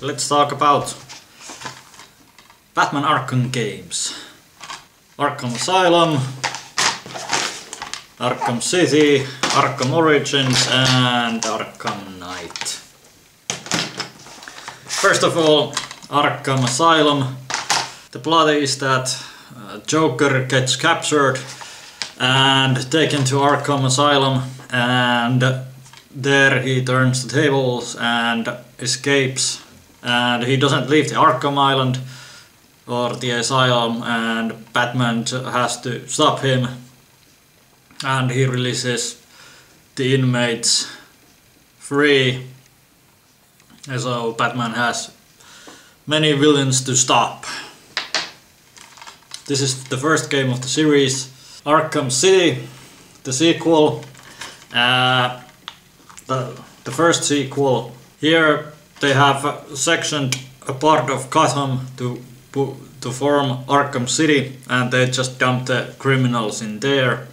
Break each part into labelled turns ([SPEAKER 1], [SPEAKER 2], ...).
[SPEAKER 1] Let's talk about Batman Arkham games. Arkham Asylum, Arkham City, Arkham Origins and Arkham Knight. First of all, Arkham Asylum. The plot is that Joker gets captured and taken to Arkham Asylum, and there he turns the tables and escapes, and he doesn't leave the Arkham Island or the asylum, and Batman has to stop him, and he releases the inmates free. And so Batman has many villains to stop. This is the first game of the series. Arkham City, the sequel, the first sequel. Here they have sectioned a part of Gotham to form Arkham City, and they just dump the criminals in there.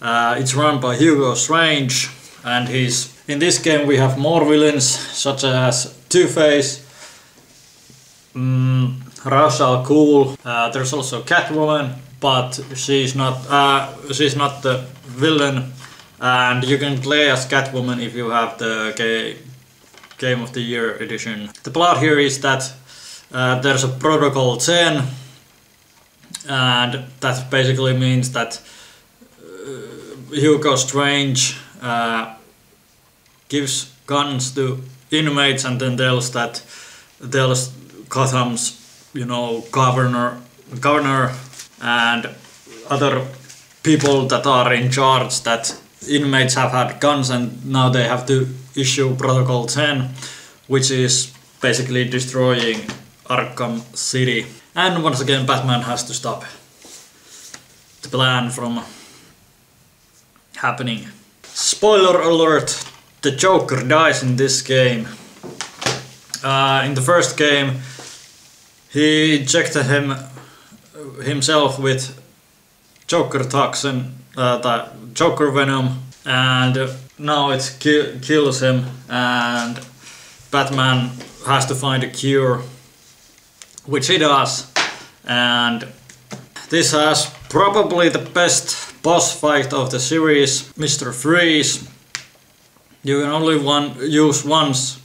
[SPEAKER 1] It's run by Hugo Strange, and in this game we have more villains such as Two-Face, Ra's al Ghul. There's also Catwoman, but she's not the villain, and you can play as Catwoman if you have the Game of the Year edition. The plot here is that there's a Protocol 10, and that basically means that Hugo Strange gives guns to inmates and then tells Gotham's governor and other people that are in charge that inmates have had guns, and now they have to issue Protocol 10, which is basically destroying Arkham City. And once again Batman has to stop the plan from happening. Spoiler alert, the Joker dies in this game. In the first game he injected himself with Joker toxin, the Joker venom, and now it kills him, and Batman has to find a cure, which he does. And this has probably the best boss fight of the series, Mr. Freeze. You can only use once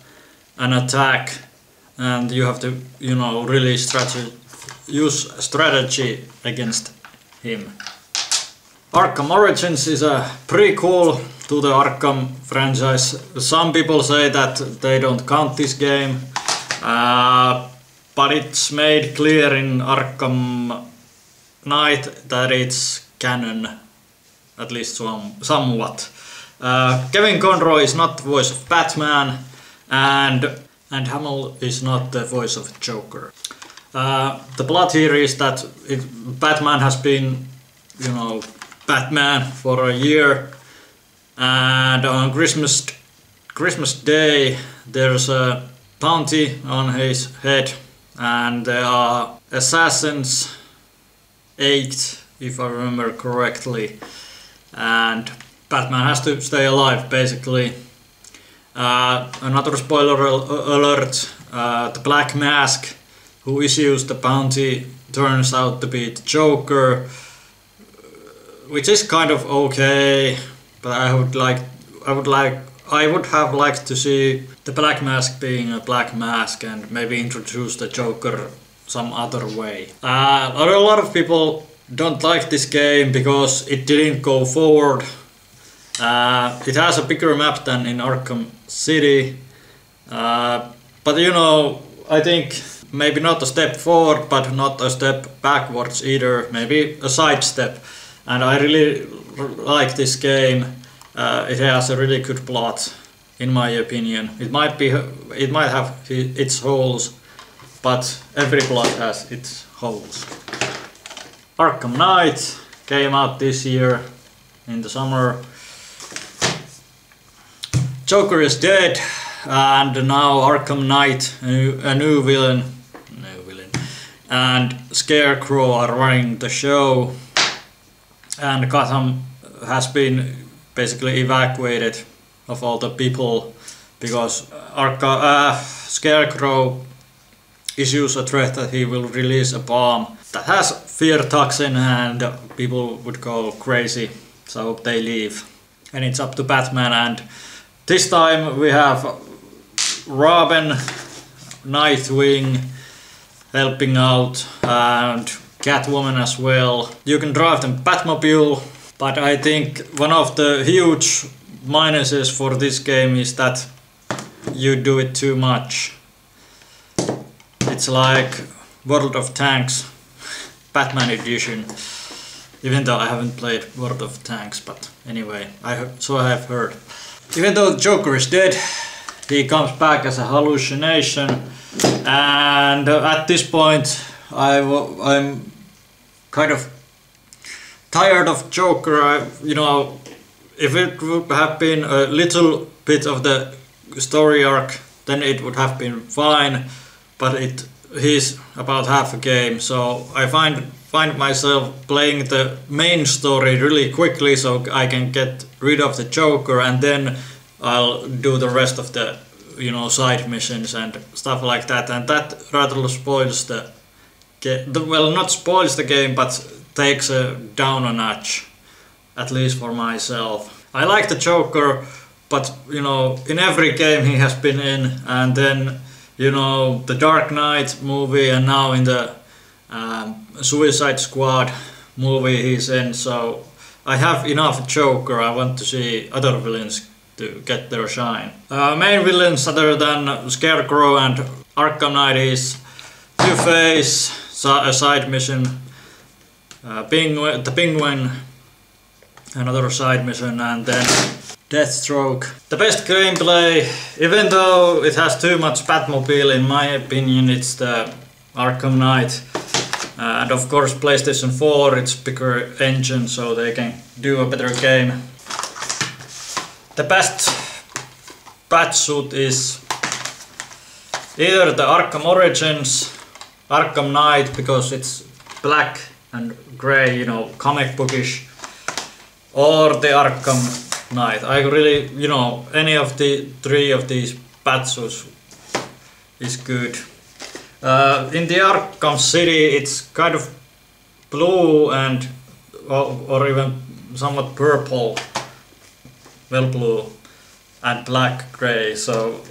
[SPEAKER 1] an attack, and you have to, really use strategy against him. Arkham Origins is a prequel to the Arkham franchise. Some people say that they don't count this game, but it's made clear in Arkham Knight that it's canon, at least somewhat. Kevin Conroy is not the voice of Batman, and Hamill is not the voice of Joker. The plot here is that Batman has been, Batman for a year, and on Christmas Day there's a bounty on his head, and there are assassins, 8 if I remember correctly, and Batman has to stay alive basically. Another spoiler alert, the Black Mask who issues the bounty turns out to be the Joker, which is kind of okay, but I would have liked to see the Black Mask being a Black Mask and maybe introduce the Joker some other way. A lot of people don't like this game because it didn't go forward. It has a bigger map than in Arkham City, but I think maybe not a step forward, but not a step backwards either, maybe a side step. And I really like this game. It has a really good plot, in my opinion. It might have its holes, but every plot has its holes. Arkham Knight came out this year in the summer. Joker is dead, and now Arkham Knight, a new villain, and Scarecrow are running the show, and Gotham has been basically evacuated of all the people because Scarecrow issues a threat that he will release a bomb that has fear toxin and people would go crazy, so they leave. And it's up to Batman, and this time we have Robin, Nightwing helping out, and Catwoman as well. You can drive the Batmobile, but I think one of the huge minuses for this game is that you do it too much. It's like World of Tanks Batman edition, even though I haven't played World of Tanks, but anyway, so I have heard. Even though the Joker is dead, he comes back as a hallucination, and at this point I'm kind of tired of Joker. You know, if it would have been a little bit of the story arc, then it would have been fine, but he's about half a game, so I find myself playing the main story really quickly so I can get rid of the Joker, and then I'll do the rest of the, you know, side missions and stuff like that, and that rather spoils the game. Well, not spoils the game, but takes it down a notch, at least for myself. I like the Joker, but you know, in every game he has been in, and then, you know, the Dark Knight movie, and now in the Suicide Squad movie he's in, so I have enough Joker. I want to see other villains to get their shine. Main villains other than Scarecrow and Arkham Knight is Two-Face, a side mission, the Penguin, another side mission, and then Deathstroke. The best gameplay, even though it has too much Batmobile in my opinion, it's the Arkham Knight. And of course PlayStation 4, it's bigger engine, so they can do a better game. The best Batsuit is either the Arkham Origins, Arkham Knight, because it's black and grey, you know, comic bookish, or the Arkham Knight. I really, you know, any of the three of these Batsuits is good. In the Arkham City it's kind of blue and or even somewhat purple, well blue, and black grey, so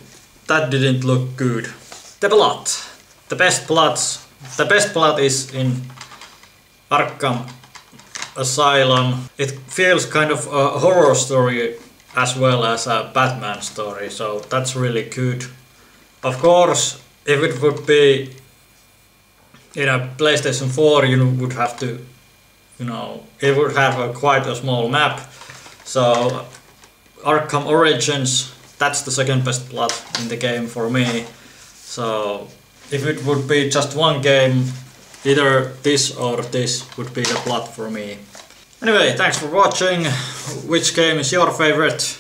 [SPEAKER 1] that didn't look good. The plot. The best plot is in Arkham Asylum. It feels kind of a horror story as well as a Batman story, so that's really good. Of course, if it would be in a PlayStation 4, you would have to, you know, it would have quite a small map. So Arkham Origins, that's the second best plot in the game for me. So if it would be just one game, either this or this would be the plot for me. Anyway, thanks for watching. Which game is your favorite?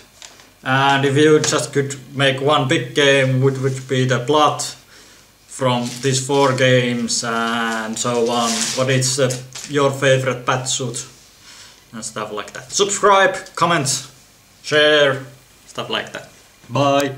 [SPEAKER 1] And if you just could make one big game, which would be the plot from these 4 games and so on? What is your favorite Batsuit and stuff like that? Subscribe, comment, share, stuff like that. Bye!